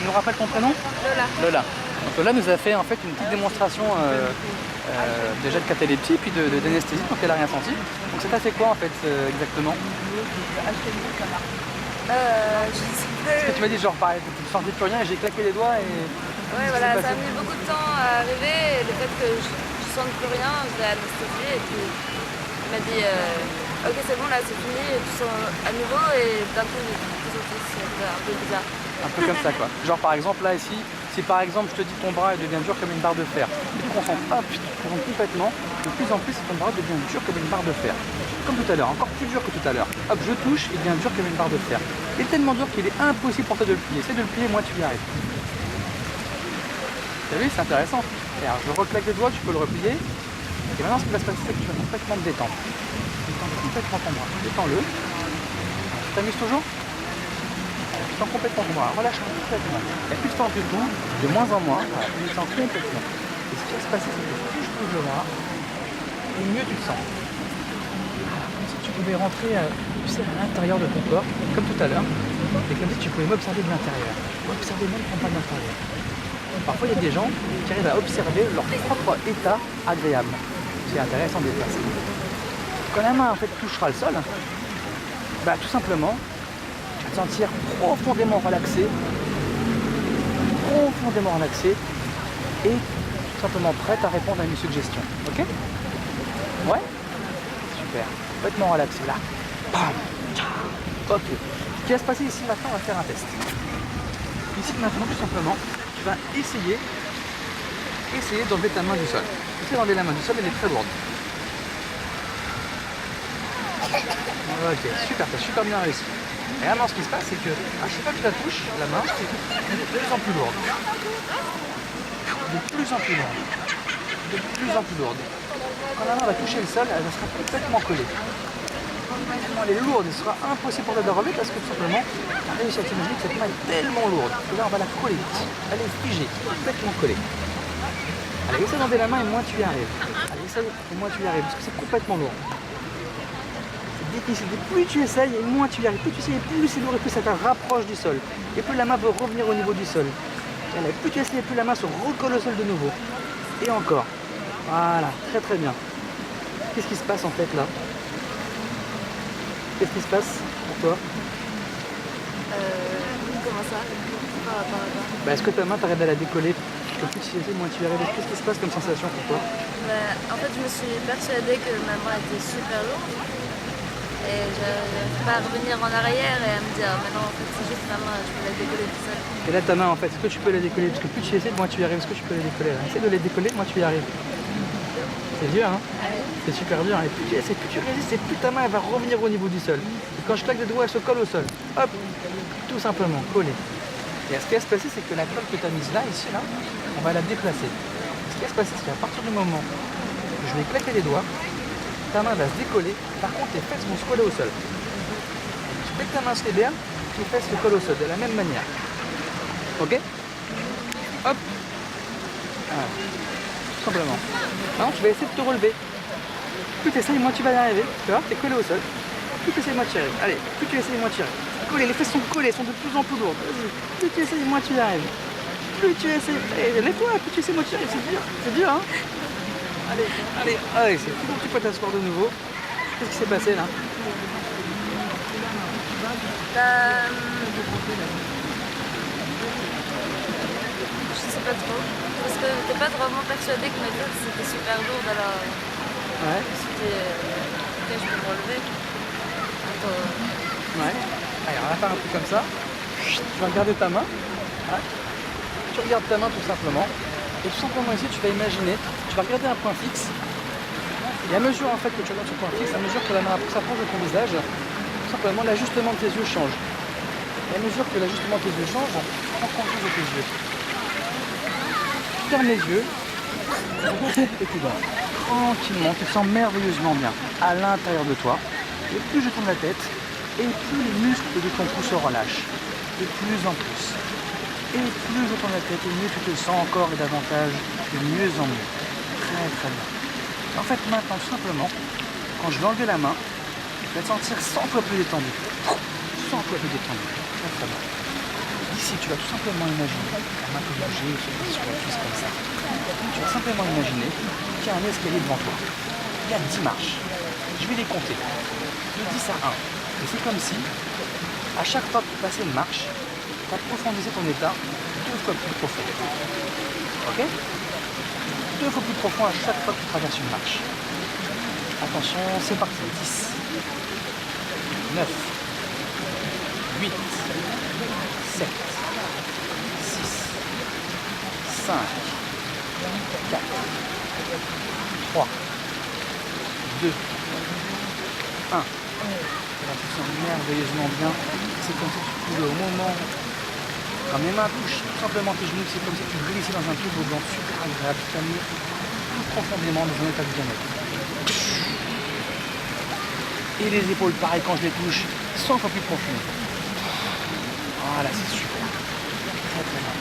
nous rappelles ton prénom? Lola. Lola. Donc Lola nous a fait en fait une petite démonstration déjà de catalepsie puis d'anesthésie, donc elle n'a rien senti. Donc ça t'a fait quoi en fait exactement? Je sais Parce que pas. tu m'as dit genre pareil, tu ne sentais plus rien et j'ai claqué les doigts et... Ouais, voilà, ça a mis beaucoup de temps à arriver. Et le fait que je ne sente plus rien, je l'ai anesthésié et puis il m'a dit ok, c'est bon, là c'est fini, et tu sens à nouveau et d'un coup c'est un peu bizarre. Un peu comme ça quoi. Genre par exemple là ici, si par exemple je te dis ton bras il devient dur comme une barre de fer, tu te concentres, hop, tu te concentres complètement, de plus en plus ton bras devient dur comme une barre de fer. Comme tout à l'heure, encore plus dur que tout à l'heure. Hop, je touche, il devient dur comme une barre de fer. Il est tellement dur qu'il est impossible pour toi de le plier. Essaie de le plier, moi tu y arrives. T'as vu, c'est intéressant. Et alors je reclaque les doigts, tu peux le replier. Et maintenant ce qui va se passer, c'est que tu vas complètement te détendre. Détends complètement ton bras. Détends-le. Tu t'amuses toujours? Tu tends complètement ton bras. Relâche complètement. Il n'y a plus de temps du tout, de moins en moins. Voilà, tu le sens complètement. Et ce qui va se passer, c'est que plus je bouge le bras, et mieux tu te sens. Comme si tu pouvais rentrer tu sais, à l'intérieur de ton corps, comme tout à l'heure. Et comme si tu pouvais m'observer de l'intérieur. Observer même ton bras de l'intérieur. Parfois, il y a des gens qui arrivent à observer leur propre état agréable. C'est intéressant de déplacer. Quand la main en fait touchera le sol, bah, tout simplement, tu vas te sentir profondément relaxé et tout simplement prête à répondre à une suggestion. Ok? Ouais? Super. Complètement relaxé là. Bam. Ok. Ce qui va se passer ici maintenant, on va faire un test. Ici maintenant, tout simplement, tu vas essayer d'enlever ta main du sol. Essaye d'enlever la main du sol, elle est très lourde. Ok, super, t'as super bien réussi. Et vraiment, ce qui se passe, c'est que à chaque fois que tu la touches, la main, elle est de plus en plus lourde. De plus en plus lourde. De plus en plus lourde. Quand la main va toucher le sol, elle sera complètement collée. Elle est lourde, il sera impossible pour toi de la relever parce que tout simplement, tu as réussi à t'imaginer que cette main est tellement lourde que là, on va la coller. Elle est figée, complètement collée. Allez, essaie d'enlever la main et moins tu y arrives. Allez, essaie et moins tu y arrives parce que c'est complètement lourd. Difficile. Plus tu essayes et moins tu y arrives. Plus tu essayes, plus c'est lourd et plus ça te rapproche du sol. Et plus la main veut revenir au niveau du sol. Et plus tu essayes, plus la main se recolle au sol de nouveau. Et encore. Voilà, très très bien. Qu'est-ce qui se passe en fait là? Qu'est-ce qui se passe pour toi? Comment ça? Par rapport à quoi? Bah, est-ce que ta main t'arrête à la décoller? Parce que plus tu essayes, moins tu y arrives. Qu'est-ce qui se passe comme sensation pour toi? En fait, je me suis persuadée que ma main était super lourde. Et je n'arrive pas à revenir en arrière et à me dire maintenant en fait c'est juste ma main, je peux la décoller tout seul. Et là ta main en fait, est-ce que tu peux la décoller? Parce que plus tu essaies, moins tu y arrives. Est-ce que tu peux la décoller là? Essaie de la décoller, moins tu y arrives. C'est dur hein? C'est super dur. Et plus tu essaies, plus tu résistes et plus ta main elle va revenir au niveau du sol. Et quand je claque des doigts, elle se colle au sol. Hop, tout simplement, collée. Et ce qui va se passer, c'est que la colle que tu as mise là, ici, là, on va la déplacer. Ce qui va se passer, c'est qu'à partir du moment où je vais claquer les doigts, ta main va se décoller, par contre tes fesses vont se coller au sol. Dès que ta main se libère, tes fesses se collent au sol de la même manière. Ok? Hop! Voilà. Tout simplement. Maintenant tu vas essayer de te relever. Plus tu essayes, moins tu vas y arriver. Tu vois, tu es collé au sol. Plus tu essayes, moins tu y arrives. Allez, plus tu essayes, moins tu y arrives. Collé, les fesses sont collées, sont de plus en plus lourdes. Plus tu essayes, moins tu y arrives. Plus tu essayes. Allez, lève-toi, plus tu essayes, moins tu y arrives. C'est dur hein? Allez, c'est tout bon, tu peux t'asseoir de nouveau. Qu'est-ce qui s'est passé là? Je sais pas trop. Parce que t'es pas vraiment persuadée que mes fesses c'était super lourd alors. Ouais. Ok, je peux me relever. Ouais. Allez, on va faire un truc comme ça. Tu vas regarder ta main. Voilà. Tu regardes ta main tout simplement. Et tout simplement ici, tu vas imaginer, tu vas regarder un point fixe. Et à mesure en fait que tu regardes ce point fixe, à mesure que la main s'approche de ton visage, tout simplement l'ajustement de tes yeux change. Et à mesure que l'ajustement de tes yeux change, prends conscience de tes yeux. Ferme les yeux et tu dors. Tranquillement, tu te sens merveilleusement bien à l'intérieur de toi. Et plus je tourne la tête, et plus les muscles de ton cou se relâchent. De plus en plus. Et plus je tourne la tête, et mieux tu te sens encore et davantage, de mieux en mieux. Très très bien. En fait, maintenant, tout simplement, quand je vais enlever la main, tu vas te sentir 100 fois plus détendu. 100 fois plus détendu. Très très bien. ici, tu vas tout simplement imaginer la main peut bouger ou se poser sur la cuisse comme ça. Tu vas simplement imaginer qu'il y a un escalier devant toi. Il y a 10 marches. Je vais les compter. De 10 à 1. Et c'est comme si, à chaque fois que tu passais une marche, tu approfondissais ton état 2 fois plus profond. Ok? 2 fois plus profond à chaque fois que tu traverses une marche. Attention, c'est parti. 10, 9, 8, 7, 6, 5, 4, 3, 2, 1. Là, tu sens merveilleusement bien. C'est comme si tu pouvais au moment, quand mes mains touchent tout simplement tes genoux, c'est comme si tu glissais dans un tube blanc super agréable, qui t'a mis plus profondément dans un état de bien-être. Et les épaules, pareil, quand je les touche, 100 fois plus profondes. Voilà, c'est super. Très très bien.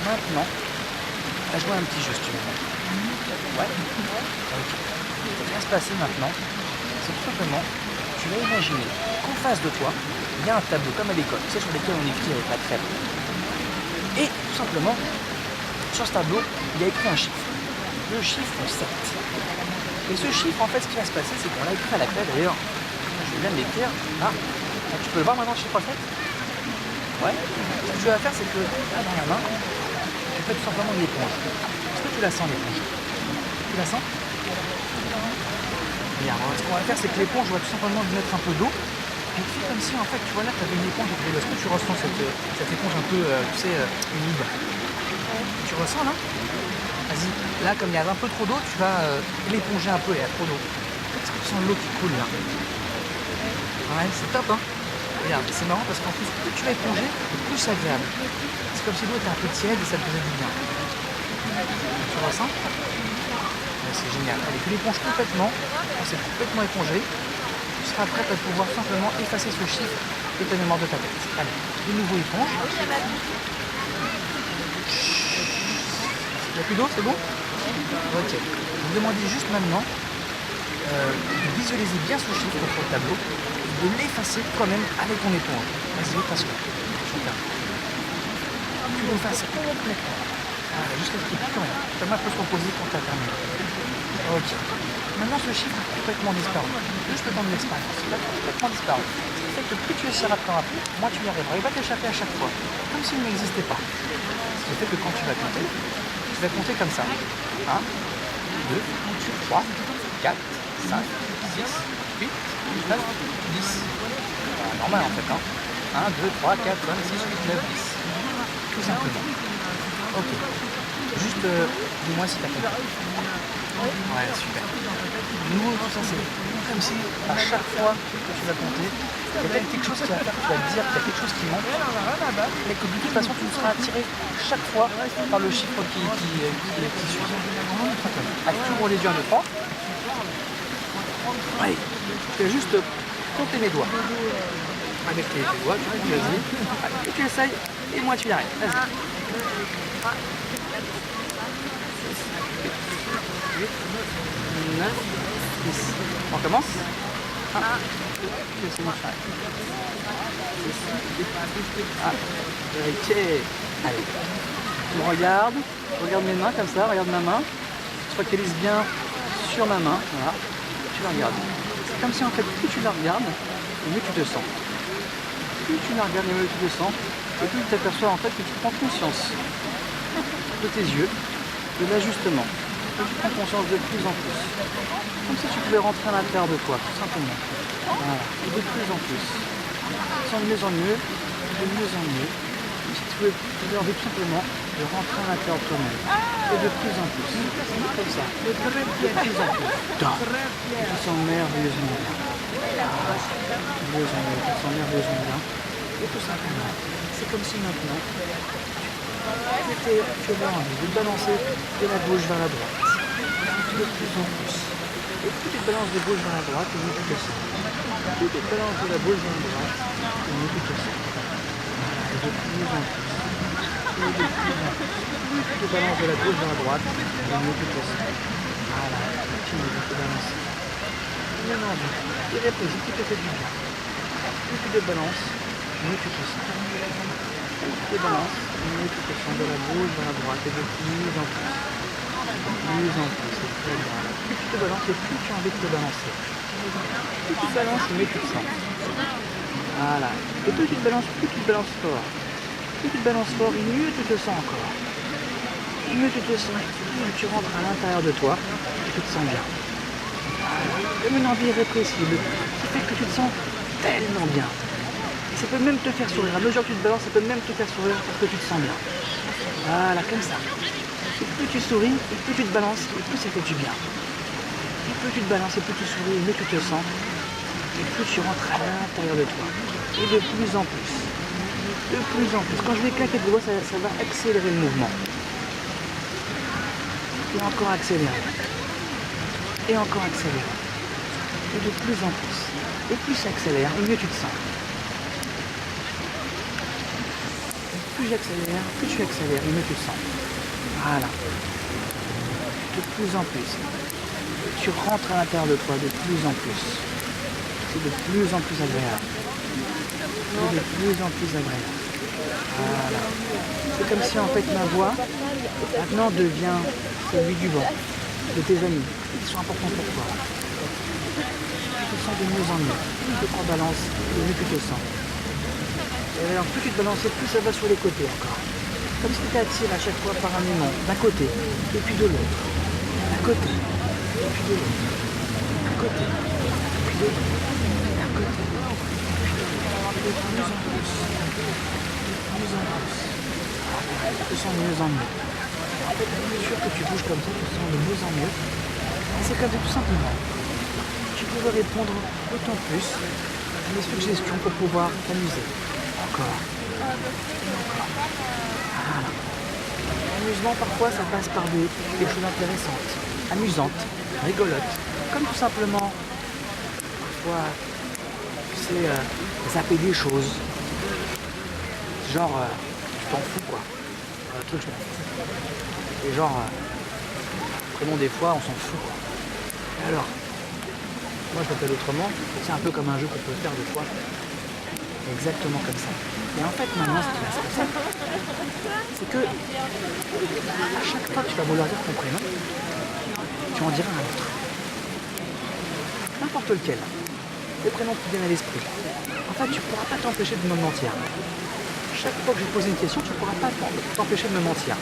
Maintenant, on va jouer un petit jeu si tu veux. Ouais. Ok. Ce qui va se passer maintenant, c'est tout simplement, tu vas imaginer qu'en face de toi, il y a un tableau comme à l'école, tu sais, sur lesquels on écrit avec la crème. Et tout simplement, sur ce tableau, il y a écrit un chiffre. Le chiffre 7. Et ce chiffre, en fait, ce qui va se passer, c'est qu'on l'a écrit à la craie. D'ailleurs, je viens de l'écrire. Ah, tu peux le voir maintenant, le chiffre 7 ? Ouais. Ce que tu vas faire, c'est que là, dans la main, tu fais tout simplement une éponge. Est-ce que tu la sens, l'éponge ? Tu la sens ? Regarde, ce qu'on va faire, c'est que l'éponge, on va tout simplement lui mettre un peu d'eau. Et tu fais comme si, en fait, tu vois là, tu avais une éponge. Est-ce que tu ressens cette éponge un peu, tu sais, humide ? Tu ressens, là ? Vas-y, là, comme il y a un peu trop d'eau, tu vas l'éponger un peu, il y a trop d'eau. Est-ce que tu sens l'eau qui coule, là ? Ouais, c'est top, hein ? Regarde, c'est marrant parce qu'en plus, plus tu vas éponger, plus c'est agréable. C'est comme si l'eau était un peu tiède et ça te faisait du bien. Tu ressens ? Ouais, c'est génial. Allez, tu l'éponges complètement. Quand c'est complètement épongé, tu seras prête à pouvoir simplement effacer ce chiffre de ta mémoire de ta tête. Allez, de nouveau éponge. Il n'y a plus d'eau, c'est bon ? Ok. Vous me demandez juste maintenant de visualiser bien ce chiffre sur le tableau, de l'effacer quand même avec ton éponge. Vas-y, efface-le. Tu l'effaces complètement. Voilà, jusqu'à ce qu'il n'y ait plus rien. Ta main peut se reposer quand tu as terminé. Ok. Maintenant, ce chiffre est complètement disparu. Juste le temps de l'expérience. Il a complètement disparu. Ce qui fait que plus tu essaieras de t'en rappeler, moins tu y arriveras. Il va t'échapper à chaque fois, comme s'il n'existait pas. Ce qui fait que quand tu vas compter, tu vas compter comme ça. 1, 2, 3, 4, 5, 6, 8, 9, 10. Voilà, normal en fait. 1, 2, 3, 4, 5, 6, 8, 9, 10. Tout simplement. Ok. Juste dis-moi si tu as compris. Ouais, super. Nous, tout ça, c'est comme si à chaque fois que tu vas compter, il y a quelque chose qui va faire, tu vas te dire qu'il y a quelque chose qui manque, mais que de toute façon, tu seras attiré chaque fois par le chiffre qui suit. Allez, tu ouvres les yeux 1, 2, 3. Allez, tu vas juste compter mes doigts. Avec tes doigts, tu vas-y. Allez, et tu essayes, et moi tu y arrives. Vas-y. 8, 9, 10. On commence. 1, 2, c'est bon, je t'arrête. 6, 8, 1. Ok. Allez. Tu me regardes. Regarde mes mains comme ça. Regarde ma main. Tu te focalises bien sur ma main. Voilà. Tu la regardes. C'est comme si en fait, plus tu la regardes, mieux tu te sens. Plus tu la regardes, mieux tu te sens. Et plus tu t'aperçois en fait que tu prends conscience de tes yeux, de l'ajustement. Et tu prends conscience de plus en plus. Comme si tu pouvais rentrer à l'intérieur de toi, tout simplement. Voilà. Et de plus en plus. De mieux en mieux, de mieux en mieux. Comme si tu avais envie tout simplement de rentrer à l'intérieur de toi-même. Et de plus en plus. Comme ça. De plus en plus. Et tu sens merveilleusement bien. Merveilleusement bien. Tu sens merveilleusement bien. Et tout simplement, c'est comme si maintenant, tu avais envie de balancer de la gauche vers la droite. De plus en plus. Et plus tu te balances de gauche vers la droite, et mieux tu te sens. Plus tu te balances de la gauche vers la droite, et mieux tu te sens. Et de plus en plus. Et de plus en plus. Plus tu te balances de la gauche vers la droite, et mieux tu te sens. Voilà, continue de te balancer. Bien envie. Et réfléchis, qui te fait du bien. Plus tu te balances, mieux tu te sens. tu te balances, mieux tu te sens de la gauche vers la droite et de plus en plus. De plus en plus, c'est très bien. Plus tu te balances et plus tu as envie de te balancer. Plus tu te balances, mieux tu te sens. Voilà. Et plus tu te balances fort. Plus tu te balances fort, mieux tu te sens encore. Mieux tu te sens, plus tu rentres à l'intérieur de toi, tu te sens bien. Comme une envie irrépressible, qui fait que tu te sens tellement bien. Et ça peut même te faire sourire. À mesure que tu te balances, ça peut même te faire sourire parce que tu te sens bien. Voilà, comme ça. Et plus tu souris, et plus tu te balances, et plus ça fait du bien. Et plus tu te balances, et plus tu souris, et mieux tu te sens. Et plus tu rentres à l'intérieur de toi. Et de plus en plus. De plus en plus. Quand je vais claquer de doigts, ça va accélérer le mouvement. Et encore accélérer. Et encore accélérer. Et de plus en plus. Et plus ça accélère, et mieux tu te sens. Et plus j'accélère, plus tu accélères, et mieux tu te sens. Voilà. De plus en plus. Et tu rentres à l'intérieur de toi de plus en plus. C'est de plus en plus agréable. C'est de plus en plus agréable. Voilà. C'est comme si en fait ma voix maintenant devient celui du banc, de tes amis, qui sont importants pour toi. Tu te sens de mieux en mieux. Plus tu prends balance, mieux tu te sens. Et alors plus tu te balances, plus ça va sur les côtés encore. Comme si tu étais attiré à chaque fois par un aimant, d'un côté, et puis de l'autre. D'un côté, et puis de l'autre. D'un côté, et puis de l'autre. D'un côté, et puis de l'autre. De plus en plus. De plus en plus. Tu te sens de mieux en mieux. En fait, à mesure que tu bouges comme ça, tu te sens de mieux en mieux. Et c'est comme ça tout simplement. Tu peux répondre autant plus à mes suggestions pour pouvoir t'amuser. Encore. Voilà. L'amusement, parfois, ça passe par des choses intéressantes, amusantes, rigolotes. Comme tout simplement, parfois, tu sais, zapper des choses. Genre, tu t'en fous, quoi. Un truc, je m'en fous. Et genre, vraiment, des fois, on s'en fout, quoi. Et alors, moi, je l'appelle autrement. C'est un peu comme un jeu qu'on peut faire des fois. Exactement comme ça. Et en fait, maintenant, ce qui va se passer, c'est que à chaque fois que tu vas vouloir dire ton prénom, tu en diras un autre. N'importe lequel. Le prénom qui vient à l'esprit. En fait, tu ne pourras pas t'empêcher de me mentir. Chaque fois que je vais te poser une question, tu ne pourras pas t'empêcher de me mentir.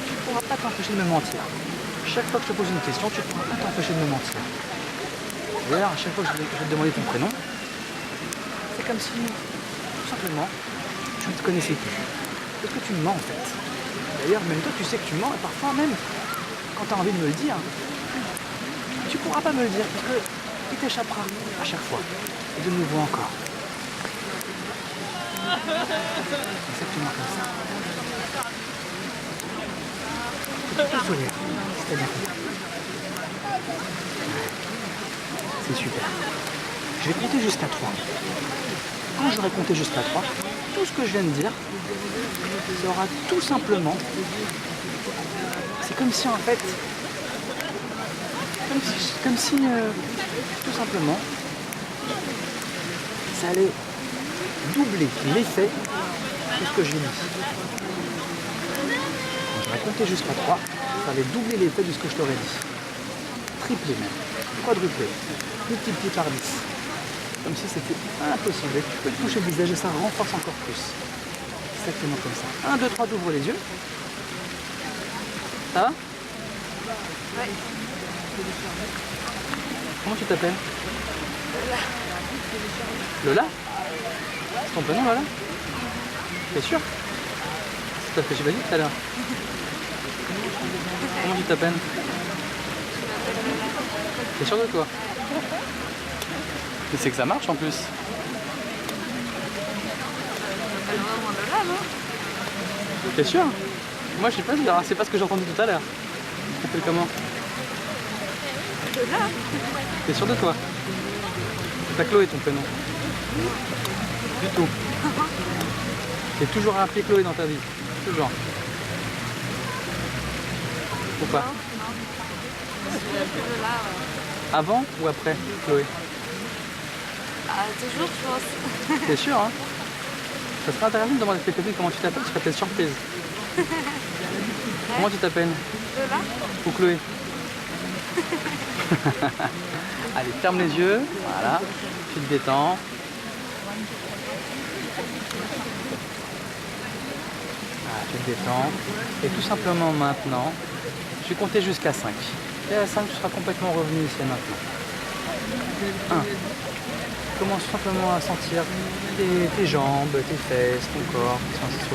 Tu ne pourras pas t'empêcher de me mentir. Chaque fois que je te pose une question, tu ne pourras pas t'empêcher de me mentir. D'ailleurs, à chaque fois que je vais te demander ton prénom, c'est comme si, tout simplement, tu ne te connaissais plus. Parce que tu me mens en fait. D'ailleurs, même toi, tu sais que tu mens, et parfois même, quand tu as envie de me le dire, tu ne pourras pas me le dire, parce qu'il t'échappera à chaque fois. Et de nouveau encore. Exactement comme ça. Tu peux sourire, c'est-à-dire que c'est super. Je vais compter jusqu'à 3. Quand j'aurai compté jusqu'à 3, tout ce que je viens de dire sera tout simplement, c'est comme si en fait, comme si tout simplement, ça allait doubler l'effet de ce que j'ai dit. Quand j'aurai compté jusqu'à 3, ça allait doubler l'effet de ce que je t'aurais dit. Tripler même, quadrupler, multiplié par 10. Comme si c'était impossible. Et tu peux te toucher le visage et ça renforce encore plus. Exactement comme ça. 1, 2, 3, t'ouvres les yeux. Ça va? Ouais. Comment tu t'appelles? Lola. C'est ton prénom, Lola? T'es sûr? C'est ce que j'ai pas dit tout à l'heure. Comment tu t'appelles? T'es sûr de toi? Mais c'est que ça marche en plus. Elle va vraiment Lola, non? T'es sûr? Moi je sais pas, c'est pas ce que j'ai entendu tout à l'heure. Tu t'appelles comment? Lola? T'es sûr de toi? C'est pas Chloé ton prénom? Du tout. T'es toujours appelé Chloé dans ta vie? Toujours. Ou pas? Je l'appelle Lola, ouais. Avant ou après Chloé? Ah, toujours, je pense. T'es sûr, hein? Ça serait intéressant de demander à tes copines comment tu t'appelles, je ferais peut-être surprise. Comment tu t'appelles? Lola. Ou Chloé? Allez, ferme les yeux, voilà, tu te détends. Voilà, tu te détends. Et tout simplement maintenant, je vais compter jusqu'à 5. Et à 5, tu seras complètement revenu ici et maintenant. 1. Commence simplement à sentir tes jambes, tes fesses, ton corps qui sont assis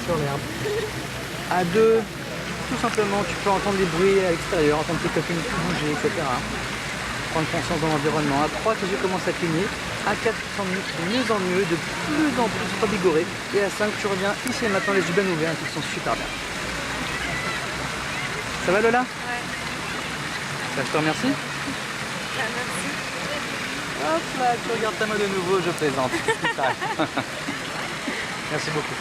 sur l'herbe. À 2, tout simplement, tu peux entendre des bruits à l'extérieur, entendre tes copines bouger, etc. Prendre conscience de l'environnement. À 3, tes yeux commencent à cligner. À 4, tu sens de mieux en mieux, de plus en plus revigoré. Et à 5, tu reviens ici et maintenant, les yeux bien ouverts, tu te sens super bien. Ça va Lola? Ouais. Je te remercie. Merci. Hop là, tu regardes ta main de nouveau, je plaisante. Merci beaucoup.